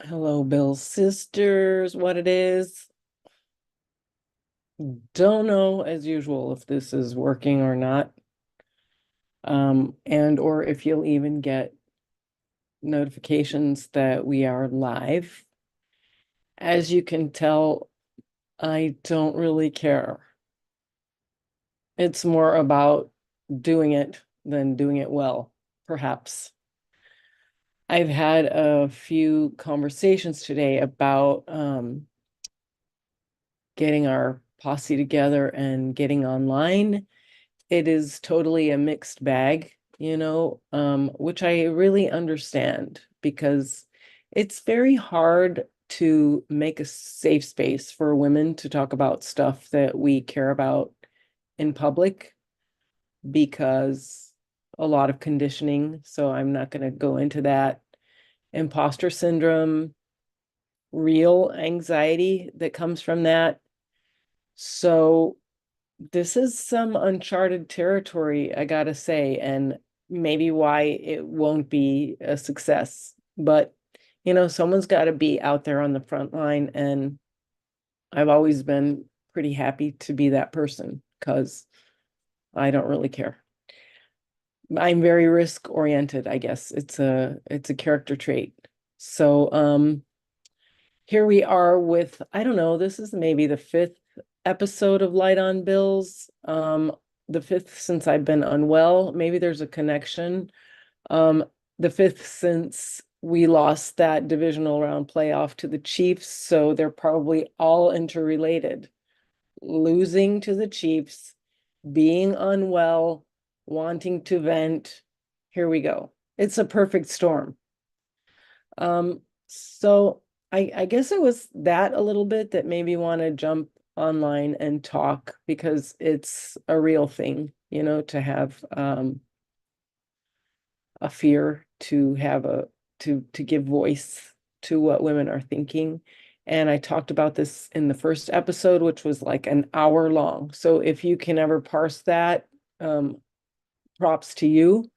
Hello, Bill's sisters, what it is. Don't know as usual if this is working or not. And or if you'll even get notifications that we are live. As you can tell, I don't really care. It's more about doing it than doing it well, perhaps. I've had a few conversations today about getting our posse together and getting online. It is totally a mixed bag, which I really understand because it's very hard to make a safe space for women to talk about stuff that we care about in public because a lot of conditioning. So I'm not going to go into that. Imposter syndrome, real anxiety that comes from that. So this is some uncharted territory, I gotta say, and maybe why it won't be a success. But, someone's got to be out there on the front line, and I've always been pretty happy to be that person because I don't really care. I'm very risk oriented, I guess. It's a character trait. So, here we are with, I don't know, this is maybe the fifth episode of Light on Bills. The fifth since I've been unwell. Maybe there's a connection. Um, the fifth since we lost that divisional round playoff to the Chiefs, so they're probably all interrelated. Losing to the Chiefs, being unwell, wanting to vent. Here we go. It's a perfect storm. So I guess it was that a little bit that made me want to jump online and talk because it's a real thing, to have a fear, to have to give voice to what women are thinking. And I talked about this in the first episode, which was like an hour long. So if you can ever parse that, props to you.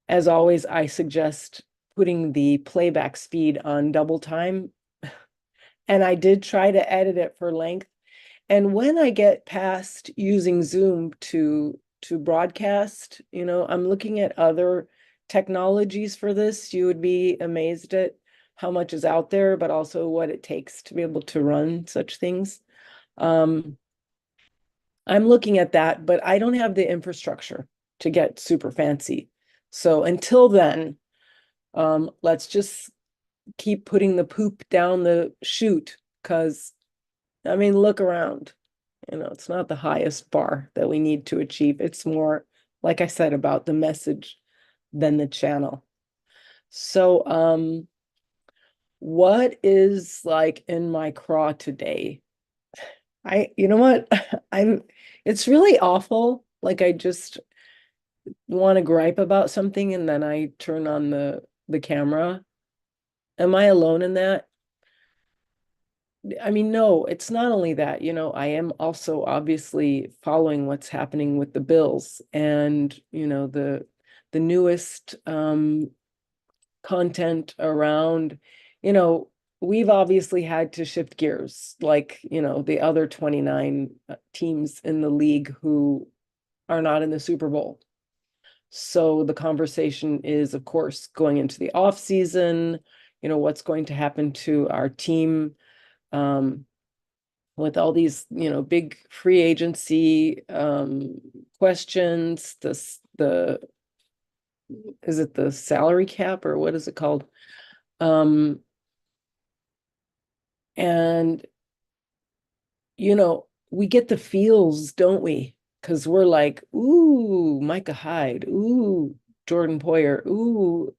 As always, I suggest putting the playback speed on double time. And I did try to edit it for length. And when I get past using Zoom to broadcast, I'm looking at other technologies for this. You would be amazed at how much is out there, but also what it takes to be able to run such things. Um, I'm looking at that, but I don't have the infrastructure to get super fancy. So until then, let's just keep putting the poop down the chute because, I mean, look around. It's not the highest bar that we need to achieve. It's more, like I said, about the message than the channel. So, what is like in my craw today? You know what? It's really awful. Like I just want to gripe about something and then I turn on the camera. Am I alone in that? I mean, no, it's not only that, I am also obviously following what's happening with the bills and, the newest content around, you know, we've obviously had to shift gears like, the other 29 teams in the league who are not in the Super Bowl. So the conversation is, of course, going into the off season, what's going to happen to our team um, with all these, big free agency questions, the is it the salary cap or what is it called? Um, and we get the feels, don't we? Because we're like, ooh, Micah Hyde, ooh, Jordan Poyer, ooh,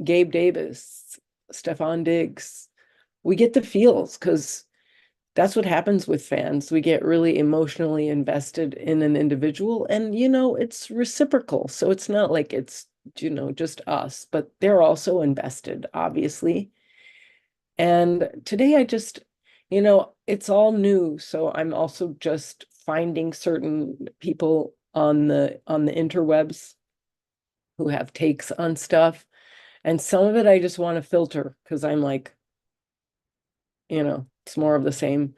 Gabe Davis, Stephon Diggs. We get the feels because that's what happens with fans. We get really emotionally invested in an individual, and it's reciprocal. So it's not like it's, just us, but they're also invested, obviously. And today I just, it's all new. So I'm also just finding certain people on the interwebs who have takes on stuff. And some of it I just want to filter because I'm like, it's more of the same.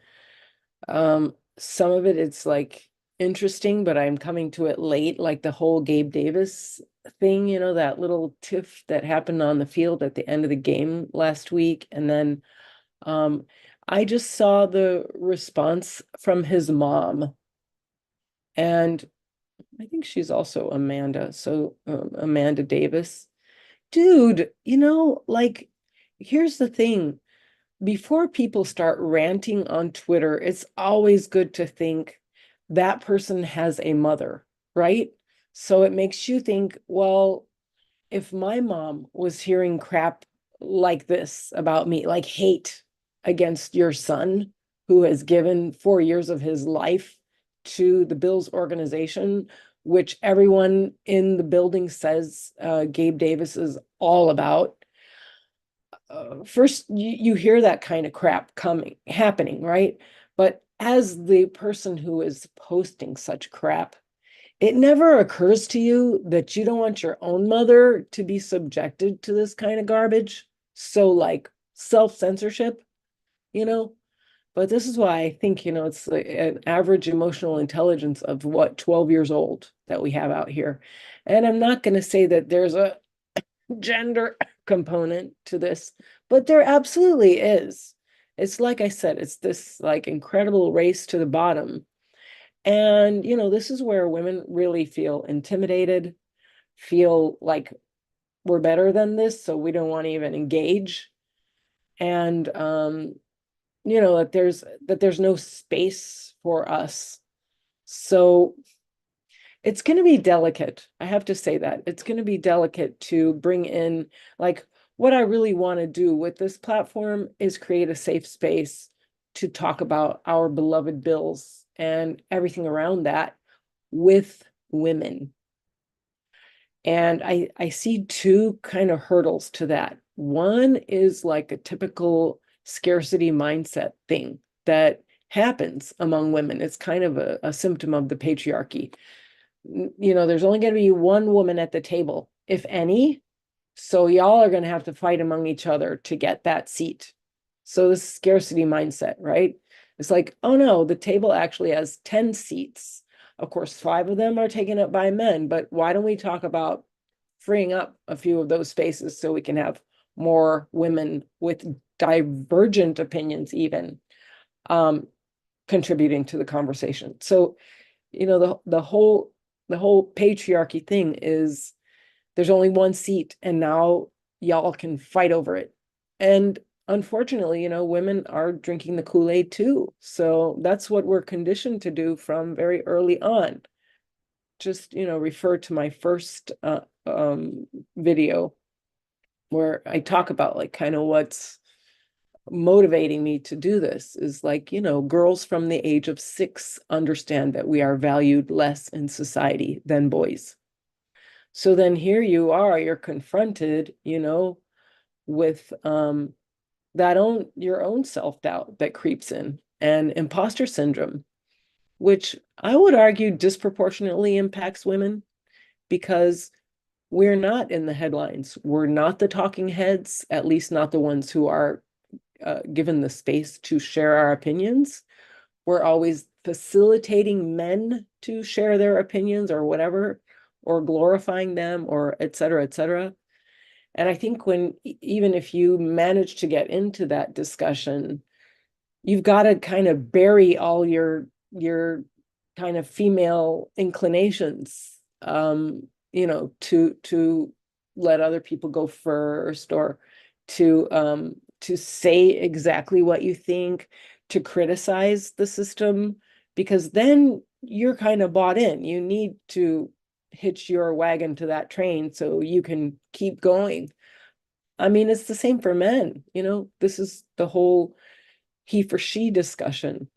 Some of it it's like interesting, but I'm coming to it late, like the whole Gabe Davis thing, that little tiff that happened on the field at the end of the game last week. And then um I just saw the response from his mom, and I think she's also Amanda, so Amanda Davis. Dude, like, here's the thing. Before people start ranting on Twitter, it's always good to think that person has a mother, right? So it makes you think, well, if my mom was hearing crap like this about me, like hate against your son, who has given 4 years of his life to the Bills organization, which everyone in the building says Gabe Davis is all about. First, you hear that kind of crap happening, right? But as the person who is posting such crap, it never occurs to you that you don't want your own mother to be subjected to this kind of garbage. So, like, self-censorship, you know? But this is why I think, it's like an average emotional intelligence of what, 12 years old that we have out here. And I'm not going to say that there's a gender component to this, but there absolutely is. It's like I said, it's this like incredible race to the bottom. And, this is where women really feel intimidated, feel like we're better than this, so we don't want to even engage. And that there's no space for us. So it's going to be delicate. I have to say that. It's going to be delicate to bring in, like, what I really want to do with this platform is create a safe space to talk about our beloved Bills and everything around that with women. And I see two kind of hurdles to that. One is like a typical scarcity mindset thing that happens among women. It's kind of a symptom of the patriarchy. There's only going to be one woman at the table, if any. So y'all are going to have to fight among each other to get that seat. So this scarcity mindset, right? It's like, oh no, the table actually has 10 seats. Of course, 5 of them are taken up by men, but why don't we talk about freeing up a few of those spaces so we can have more women with divergent opinions even contributing to the conversation. So, the whole patriarchy thing is there's only one seat and now y'all can fight over it. And unfortunately, women are drinking the Kool-Aid too. So that's what we're conditioned to do from very early on. Just, refer to my first video where I talk about like kind of what's motivating me to do this is like, girls from the age of 6 understand that we are valued less in society than boys. So then here you are, you're confronted, with your own self-doubt that creeps in and imposter syndrome, which I would argue disproportionately impacts women because we're not in the headlines. We're not the talking heads, at least not the ones who are given the space to share our opinions. We're always facilitating men to share their opinions or whatever, or glorifying them, or et cetera, et cetera. And I think even if you manage to get into that discussion, you've got to kind of bury all your kind of female inclinations, to let other people go first, or to say exactly what you think, to criticize the system, because then you're kind of bought in. You need to hitch your wagon to that train so you can keep going. I mean, it's the same for men. This is the whole he for she discussion.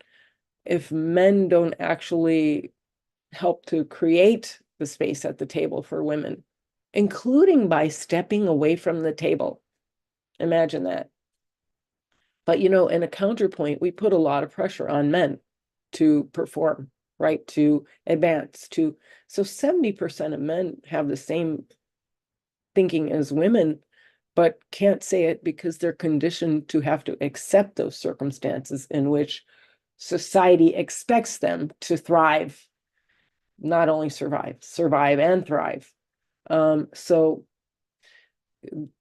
If men don't actually help to create the space at the table for women, including by stepping away from the table, imagine that. But, in a counterpoint, we put a lot of pressure on men to perform, right? To advance, so 70% of men have the same thinking as women, but can't say it because they're conditioned to have to accept those circumstances in which society expects them to thrive, not only survive and thrive. So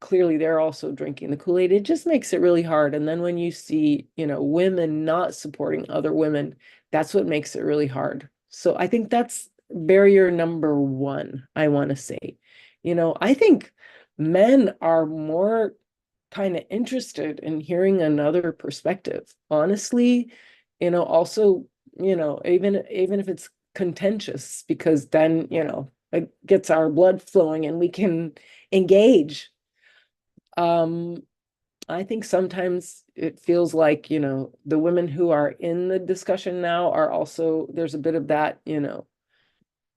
clearly they're also drinking the Kool-Aid. It just makes it really hard. And then when you see, women not supporting other women, that's what makes it really hard. So I think that's barrier number one, I want to say. I think men are more kind of interested in hearing another perspective. Honestly, also, even if it's contentious, because then, it gets our blood flowing and we can engage. um, I think sometimes it feels like, the women who are in the discussion now are also, there's a bit of that,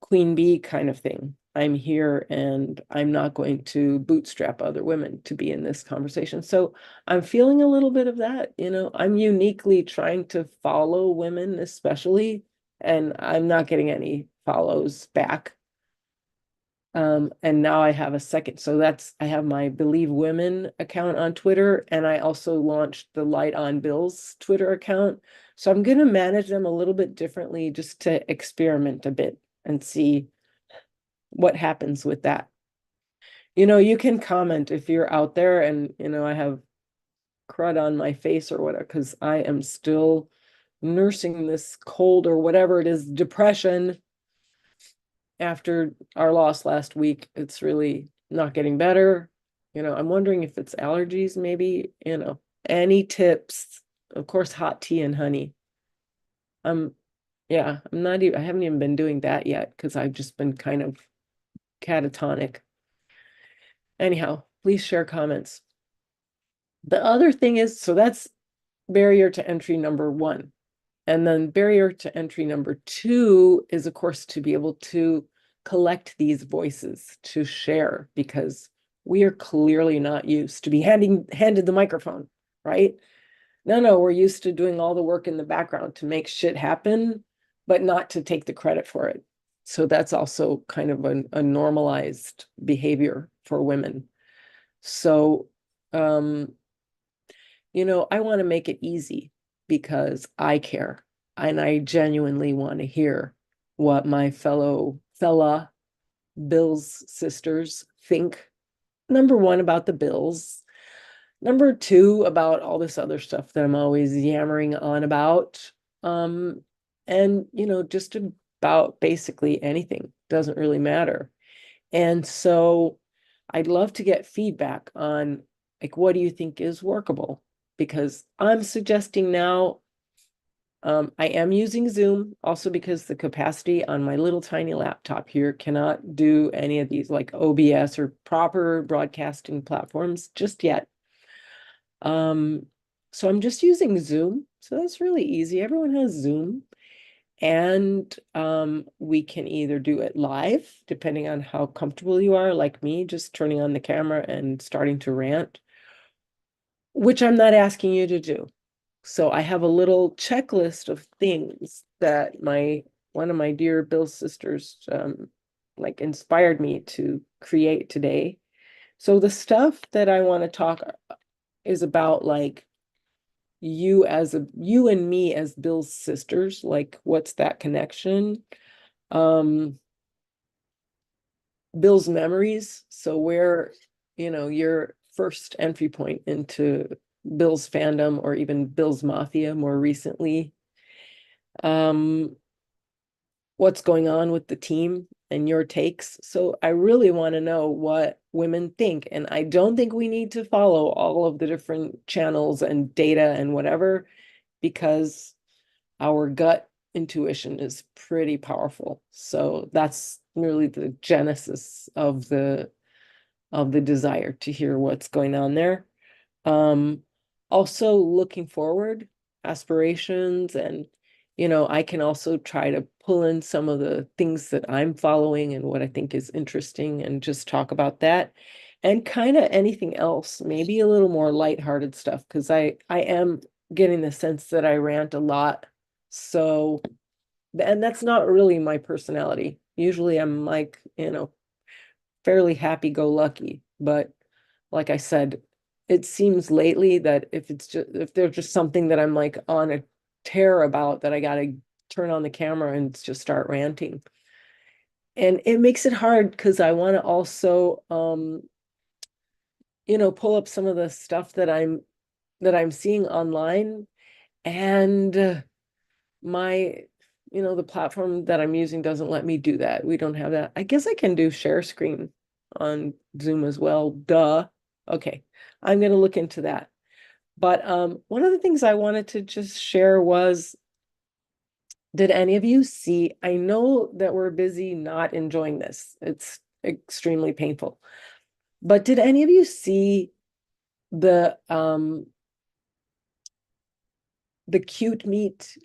queen bee kind of thing. I'm here and I'm not going to bootstrap other women to be in this conversation. So I'm feeling a little bit of that, I'm uniquely trying to follow women, especially, and I'm not getting any follows back. And now I have a second. So I have my Believe Women account on Twitter, and I also launched the Light on Bills Twitter account. So I'm going to manage them a little bit differently just to experiment a bit and see what happens with that. You can comment if you're out there and, I have crud on my face or whatever, because I am still nursing this cold or whatever it is, depression. After our loss last week, it's really not getting better. I'm wondering if it's allergies, maybe, any tips. Of course, hot tea and honey. Um, yeah, I haven't even been doing that yet because I've just been kind of catatonic. Anyhow, please share comments. The other thing is, so that's barrier to entry number one. And then barrier to entry number two is, of course, to be able to collect these voices to share, because we are clearly not used to be handed the microphone, right? No, we're used to doing all the work in the background to make shit happen, but not to take the credit for it. So that's also kind of a normalized behavior for women. So, I want to make it easy because I care and I genuinely want to hear what my fella Bills sisters think. Number one, about the Bills. Number two, about all this other stuff that I'm always yammering on about. And, just about basically anything, doesn't really matter. And so I'd love to get feedback on, like, what do you think is workable? Because I'm suggesting now, I am using Zoom also because the capacity on my little tiny laptop here cannot do any of these like OBS or proper broadcasting platforms just yet. So I'm just using Zoom. So that's really easy. Everyone has Zoom. And we can either do it live, depending on how comfortable you are, like me, just turning on the camera and starting to rant, which I'm not asking you to do. So I have a little checklist of things that one of my dear Bill sisters like inspired me to create today. So the stuff that I want to talk is about, like, you and me as Bill's sisters, like, what's that connection? Bill's memories. So where, your first entry point into Bill's fandom or even Bill's Mafia more recently. What's going on with the team and your takes. So I really want to know what women think. And I don't think we need to follow all of the different channels and data and whatever, because our gut intuition is pretty powerful. So that's really the genesis of the desire to hear what's going on there. Also looking forward, aspirations, and I can also try to pull in some of the things that I'm following and what I think is interesting and just talk about that. And kind of anything else, maybe a little more lighthearted stuff, because I am getting the sense that I rant a lot. So, and that's not really my personality. Usually I'm like, fairly happy-go-lucky, but like I said, it seems lately that if there's just something that I'm like on a tear about, that I gotta turn on the camera and just start ranting. And it makes it hard because I want to also pull up some of the stuff that I'm seeing online, and my the platform that I'm using doesn't let me do that. We don't have that. I guess I can do share screen on Zoom as well. Duh. Okay. I'm going to look into that. But one of the things I wanted to just share was, did any of you see? I know that we're busy not enjoying this. It's extremely painful. But did any of you see the cute meet?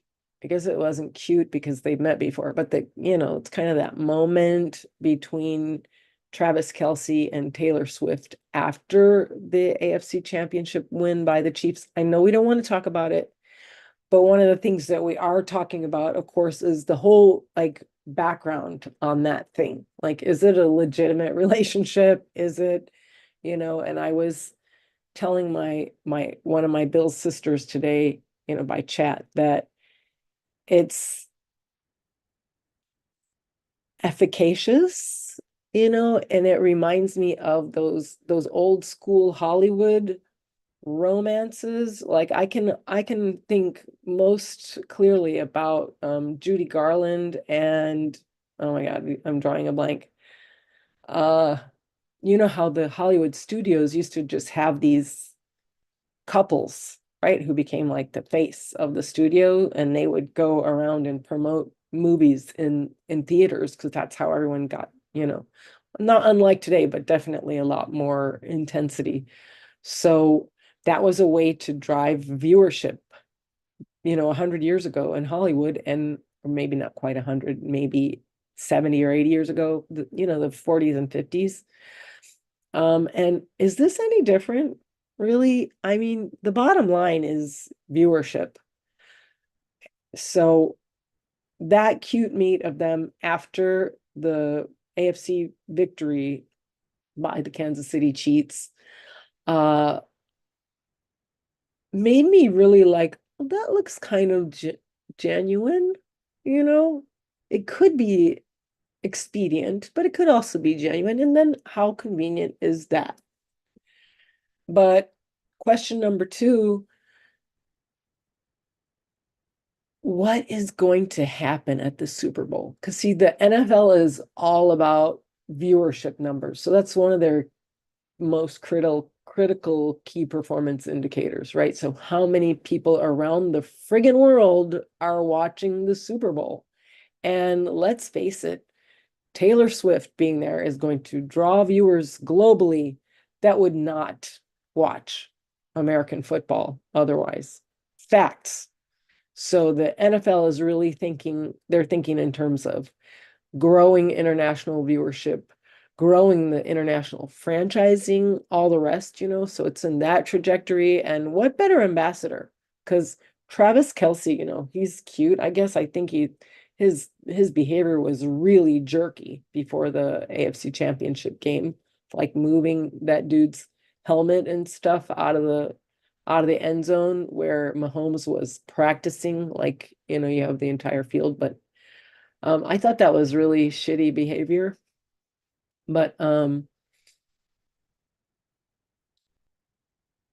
I guess it wasn't cute because they met before, but it's kind of that moment between Travis Kelce and Taylor Swift after the AFC Championship win by the Chiefs. I know we don't want to talk about it, but one of the things that we are talking about, of course, is the whole like background on that thing. Like, is it a legitimate relationship? Is it, and I was telling my one of my Bill's sisters today, by chat, that it's efficacious, and it reminds me of those old school Hollywood romances. Like I can think most clearly about Judy Garland and, oh my God, I'm drawing a blank. Uh, you know how the Hollywood studios used to just have these couples, right, who became like the face of the studio, and they would go around and promote movies in theaters because that's how everyone got, not unlike today, but definitely a lot more intensity. So that was a way to drive viewership, 100 years ago in Hollywood, and or maybe not quite 100, maybe 70 or 80 years ago, the 40s and 50s. And is this any different? Really? I mean, the bottom line is viewership. So that cute meet of them after the AFC victory by the Kansas City Chiefs uh made me really like, well, that looks kind of genuine, you know? It could be expedient, but it could also be genuine. And then how convenient is that? But question number two, what is going to happen at the Super Bowl? Because see, the NFL is all about viewership numbers. So that's one of their most critical key performance indicators, right? So how many people around the friggin' world are watching the Super Bowl? And let's face it, Taylor Swift being there is going to draw viewers globally that would not watch American football otherwise. Facts. So the NFL is really they're thinking in terms of growing international viewership, growing the international franchising, all the rest, so it's in that trajectory. And what better ambassador? Because Travis Kelce, he's cute. I guess I think his behavior was really jerky before the AFC Championship game, like moving that dude's helmet and stuff out of the end zone where Mahomes was practicing, like, you have the entire field. But I thought that was really shitty behavior. But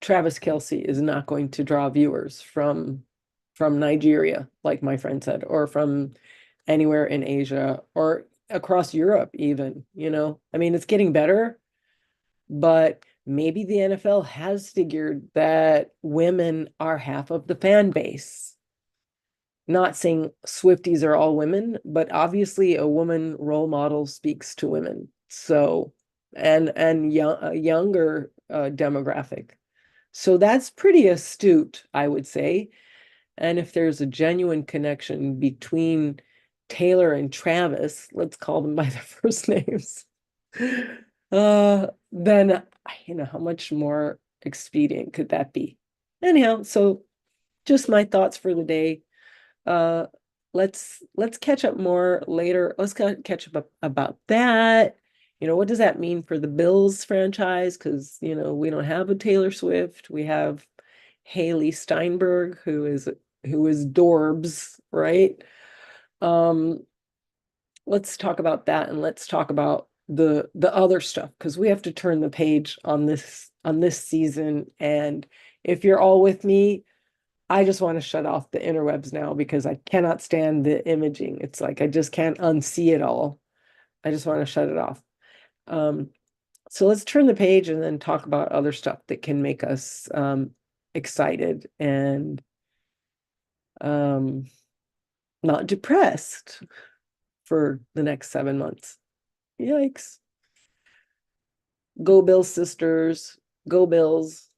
Travis Kelce is not going to draw viewers from Nigeria, like my friend said, or from anywhere in Asia or across Europe even, I mean, it's getting better, but maybe the NFL has figured that women are half of the fan base. Not saying Swifties are all women, but obviously a woman role model speaks to women. So, and young, a younger demographic. So that's pretty astute, I would say. And if there's a genuine connection between Taylor and Travis, let's call them by their first names, then how much more expedient could that be? Anyhow, so just my thoughts for the day. Uh, let's catch up more later. Let's catch up about that what does that mean for the Bills franchise? Because, we don't have a Taylor Swift. We have Haley Steinberg, who is Dorbs, right? Um, let's talk about that, and let's talk about the other stuff, because we have to turn the page on this season. And if you're all with me, I just want to shut off the interwebs now because I cannot stand the imaging. It's like I just can't unsee it all. I just want to shut it off. Um, so let's turn the page and then talk about other stuff that can make us excited and um, not depressed for the next 7 months. Yikes. Go Bills sisters. Go Bills.